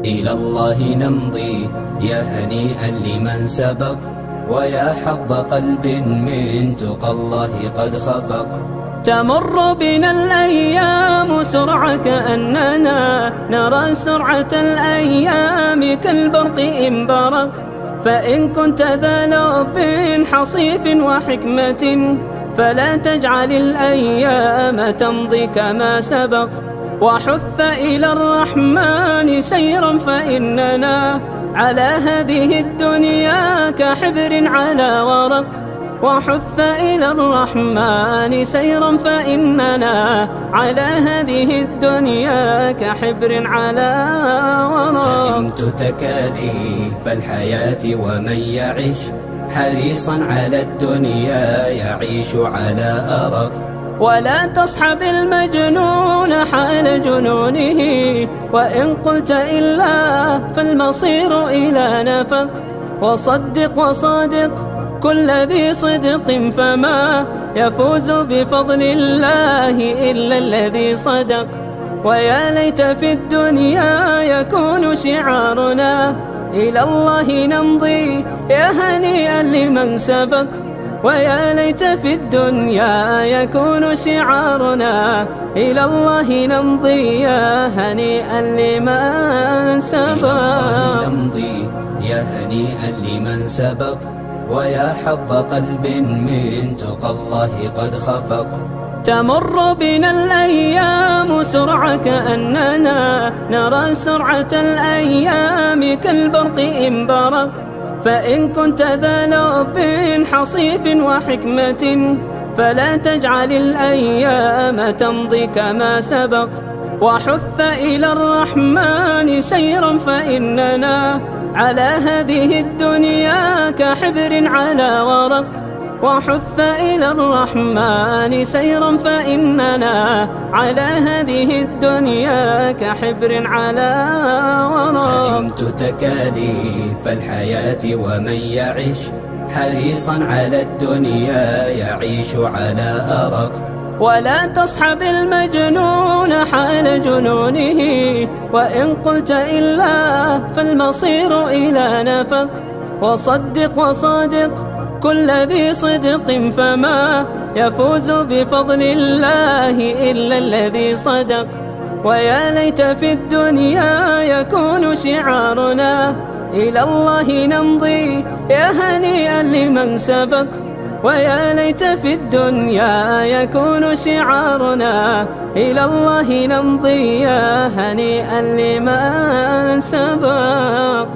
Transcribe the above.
إلى الله نمضي يا هنيئا لمن سبق، ويا حظ قلب من تقى الله قد خفق. تمر بنا الأيام سرعة كأننا نرى سرعة الأيام كالبرق إن برق. فإن كنت ذا لب حصيف وحكمة فلا تجعل الأيام تمضي كما سبق. وحث إلى الرحمن سيرا فإننا على هذه الدنيا كحبر على ورق. وحث إلى الرحمن سيرا فإننا على هذه الدنيا كحبر على ورق. سئمت تكاليف الحياة ومن يعش حريصا على الدنيا يعيش على أرق. ولا تصحب المجنون حال جنونه، وإن قلت إلا فالمصير إلى نفق. وصدق وصادق كل ذي صدق فما يفوز بفضل الله إلا الذي صدق. ويا ليت في الدنيا يكون شعارنا إلى الله نمضي يا هنيئا لمن سبق. ويا ليت في الدنيا يكون شعارنا إلى الله نمضي يا هنيئا لمن سبق. نمضي يا هنيئا لمن سبق، ويا حظ قلب من تقى الله قد خفق. تمر بنا الأيام سرعة كأننا نرى سرعة الأيام كالبرق إن برق. فإن كنت ذا لب حصيف وحكمة فلا تجعل الأيام تمضي كما سبق. وحث إلى الرحمن سيرا فإننا على هذه الدنيا كحبر على ورق. وحث إلى الرحمن سيرا فإننا على هذه الدنيا كحبر على ورق. سئمت تكاليف الحياة ومن يعش حريصا على الدنيا يعيش على أرق. ولا تصحب المجنون حال جنونه، وإن قلت إلا فالمصير إلى نفق. وصدق وصادق كل ذي صدق فما يفوز بفضل الله إلا الذي صدق. ويا ليت في الدنيا يكون شعارنا إلى الله نمضي يا هنيئا لمن سبق. ويا ليت في الدنيا يكون شعارنا إلى الله نمضي يا هنيئا لمن سبق.